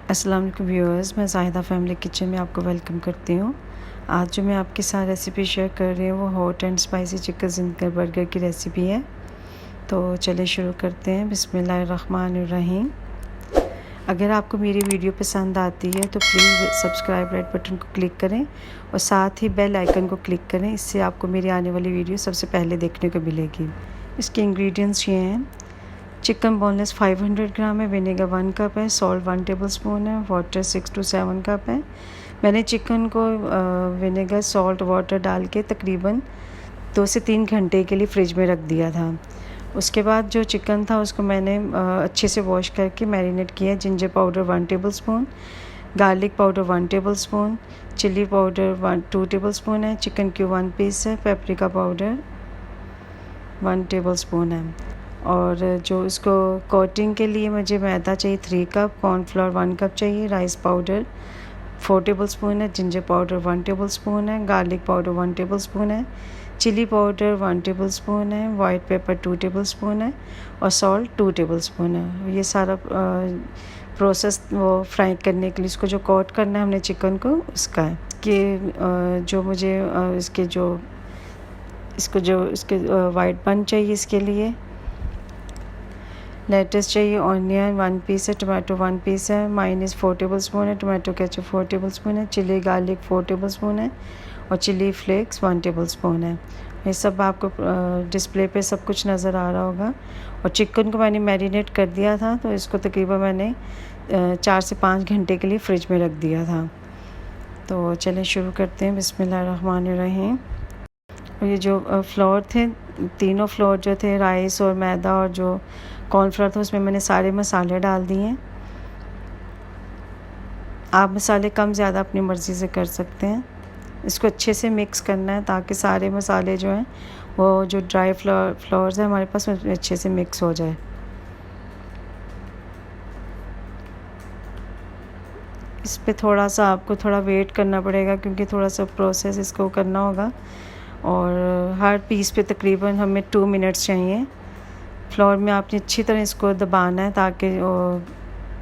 अस्सलाम वालेकुम व्यूअर्स, मैं ज़ाहिदा फैमिली किचन में आपको वेलकम करती हूँ। आज जो मैं आपके साथ रेसिपी शेयर कर रही हूँ वो hot and spicy chicken ginger burger की रेसिपी है। तो चलिए शुरू करते हैं। बिस्मिल्लाहिर्रहमानिर्रहीम। अगर आपको मेरी वीडियो पसंद आती है तो प्लीज़ सब्सक्राइब रेड बटन को क्लिक करें और साथ ही बेल आइकन को क्लिक करें। इससे आपको मेरी आने वाली वीडियो सबसे पहले देखने को मिलेगी। इसके इंग्रेडिएंट्स ये हैं: चिकन बोनलेस 500 ग्राम है, विनेगर 1 कप है, सॉल्ट 1 टेबलस्पून है, वाटर 6 to 7 कप है। मैंने चिकन को विनेगर सॉल्ट वाटर डाल के तकरीबन 2 से 3 घंटे के लिए फ्रिज में रख दिया था। उसके बाद जो चिकन था उसको मैंने अच्छे से वॉश करके मैरिनेट किया। Ginger powder 1 tablespoon, garlic powder 1 tablespoon, chilli powder 2 tablespoon है, चिकन क्यूब 1 पीस है, पेपरिका पाउडर 1 टेबलस्पून है। और जो इसको कोटिंग के लिए मुझे मैदा चाहिए 3 कप, कॉर्नफ्लोर 1 कप चाहिए, राइस पाउडर 4 टेबलस्पून है, जिंजर पाउडर 1 टेबलस्पून है, गार्लिक पाउडर 1 टेबलस्पून है, चिली पाउडर 1 टेबलस्पून है, वाइट पेपर 2 टेबलस्पून है और सॉल्ट 2 टेबलस्पून है। ये सारा प्रोसेस वो फ्राई करने के लिए इसको जो कोट करना है हमने चिकन को उसका है कि जो मुझे इसके वाइट बन चाहिए। इसके लिए लेटस चाहिए, ऑनियन 1 पीस है, टोमेटो 1 पीस है, मायोनीज 4 टेबलस्पून है, टोमेटो केचप 4 टेबलस्पून है, चिली गार्लिक 4 टेबलस्पून है और चिली फ्लेक्स 1 टेबलस्पून है। ये सब आपको डिस्प्ले पे सब कुछ नज़र आ रहा होगा। और चिकन को मैंने मैरिनेट कर दिया था तो इसको तकरीबन मैंने 4 से 5 घंटे के लिए फ्रिज में रख दिया था। तो चलिए शुरू करते हैं। बिस्मिल्लाहिर्रहमानिर्रहीम। और ये जो फ्लोर थे, तीनों फ्लोर जो थे, राइस और मैदा और जो कॉर्नफ्लोर था, उसमें मैंने सारे मसाले डाल दिए। आप मसाले कम ज़्यादा अपनी मर्ज़ी से कर सकते हैं। इसको अच्छे से मिक्स करना है ताकि सारे मसाले जो हैं वो जो ड्राई फ्लोर्स हैं हमारे पास अच्छे से मिक्स हो जाए। इस पे थोड़ा सा आपको थोड़ा वेट करना पड़ेगा क्योंकि थोड़ा सा प्रोसेस इसको करना होगा। और हर पीस पे तकरीबन हमें 2 मिनट्स चाहिए। फ्लोर में आपने अच्छी तरह इसको दबाना है ताकि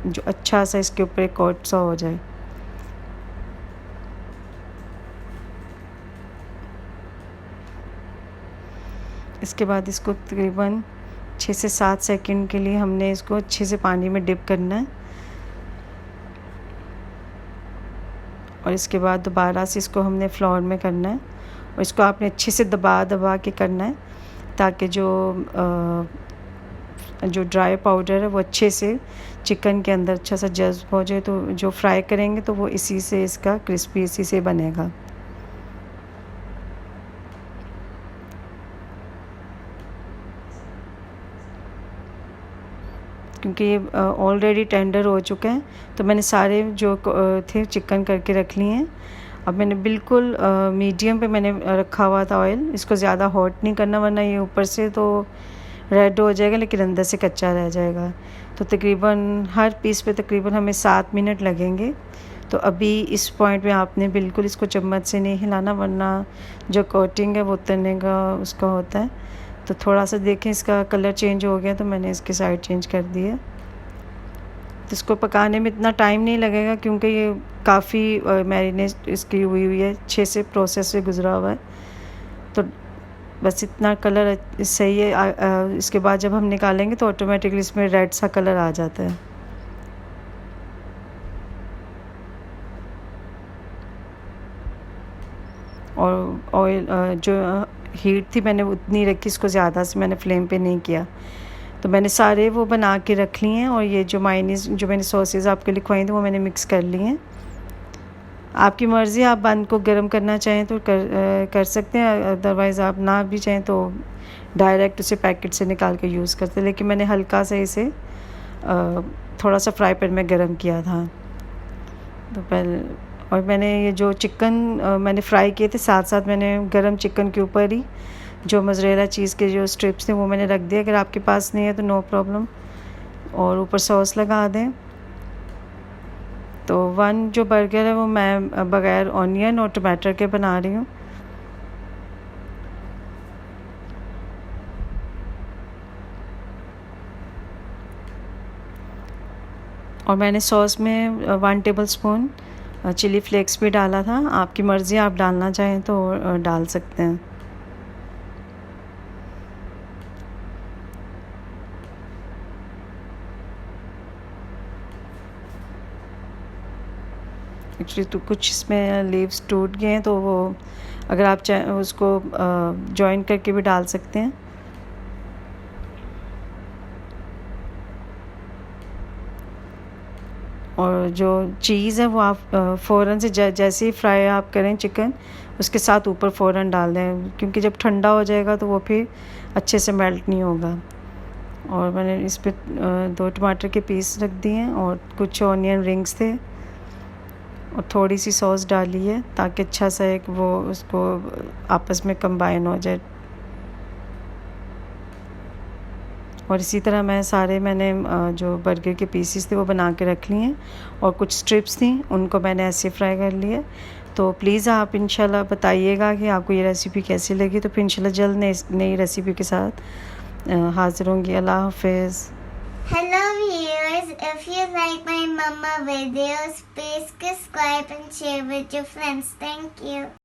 जो अच्छा सा इसके ऊपर एक कोट सा हो जाए। इसके बाद इसको तकरीबन 6 से 7 सेकंड के लिए हमने इसको अच्छे से पानी में डिप करना है। और इसके बाद दोबारा से इसको हमने फ्लोर में करना है और इसको आपने अच्छे से दबा दबा के करना है ताकि जो ड्राई पाउडर है वो अच्छे से चिकन के अंदर अच्छा सा जज्ब हो जाए। तो जो फ्राई करेंगे तो वो इसी से इसका क्रिस्पी इसी से बनेगा। क्योंकि ये ऑलरेडी टेंडर हो चुका है तो मैंने सारे जो थे चिकन करके रख लिए हैं। अब मैंने बिल्कुल मीडियम पे मैंने रखा हुआ था ऑयल। इसको ज़्यादा हॉट नहीं करना वरना ये ऊपर से तो रेड हो जाएगा लेकिन अंदर से कच्चा रह जाएगा। तो तकरीबन हर पीस पे तकरीबन हमें 7 मिनट लगेंगे। तो अभी इस पॉइंट में आपने बिल्कुल इसको चम्मच से नहीं हिलाना वरना जो कोटिंग है वो उतरने का उसका होता है। तो थोड़ा सा देखें इसका कलर चेंज हो गया तो मैंने इसकी साइड चेंज कर दी है। तो इसको पकाने में इतना टाइम नहीं लगेगा क्योंकि ये काफ़ी मैरिनेट इसकी हुई है, अच्छे से प्रोसेस से गुजरा हुआ है। तो बस इतना कलर सही है। इसके बाद जब हम निकालेंगे तो ऑटोमेटिकली इसमें रेड सा कलर आ जाता है। और ऑयल जो हीट थी मैंने उतनी रखी, इसको ज़्यादा से मैंने फ्लेम पे नहीं किया। तो मैंने सारे वो बना के रख लिए हैं। और ये जो मायोनीज़ जो मैंने सॉसेज आपके लिखवाई थी वो मैंने मिक्स कर ली हैं। आपकी मर्ज़ी, आप बन को गर्म करना चाहें तो कर सकते हैं, अदरवाइज़ आप ना भी चाहें तो डायरेक्ट उसे पैकेट से निकाल के यूज़ करते हैं। लेकिन मैंने हल्का सा इसे थोड़ा सा फ्राई पैन में गर्म किया था। तो पहले और मैंने ये जो चिकन मैंने फ्राई किए थे साथ साथ मैंने गरम चिकन के ऊपर ही जो मोज़रेला चीज़ के जो स्ट्रिप्स थे वो मैंने रख दिया। अगर आपके पास नहीं है तो नो प्रॉब्लम, और ऊपर सॉस लगा दें। तो 1 जो बर्गर है वो मैं बग़ैर ऑनियन और टमाटर के बना रही हूँ। और मैंने सॉस में 1 टेबलस्पून चिली फ्लेक्स भी डाला था। आपकी मर्ज़ी, आप डालना चाहें तो डाल सकते हैं। एक्चुअली तो कुछ इसमें लीव्स टूट गए हैं, तो वो अगर आप चाहें उसको जॉइन करके भी डाल सकते हैं। और जो चीज़ है वो आप फ़ौरन से जैसे ही फ्राई आप करें चिकन, उसके साथ ऊपर फ़ौरन डाल दें, क्योंकि जब ठंडा हो जाएगा तो वो फिर अच्छे से मेल्ट नहीं होगा। और मैंने इस पे 2 टमाटर के पीस रख दिए हैं और कुछ ऑनियन रिंग्स थे और थोड़ी सी सॉस डाली है, ताकि अच्छा सा एक वो उसको आपस में कंबाइन हो जाए। और इसी तरह मैंने जो बर्गर के पीसीस थे वो बना के रख लिए हैं, और कुछ स्ट्रिप्स थी उनको मैंने ऐसे फ्राई कर लिए। तो प्लीज़ आप इंशाल्लाह बताइएगा कि आपको ये रेसिपी कैसी लगी। तो फिर इंशाल्लाह जल्द नई रेसिपी के साथ हाज़िर होंगी। अल्लाह हाफ़िज़। Hello viewers, if you like my mama videos, please subscribe and share with your friends. Thank you.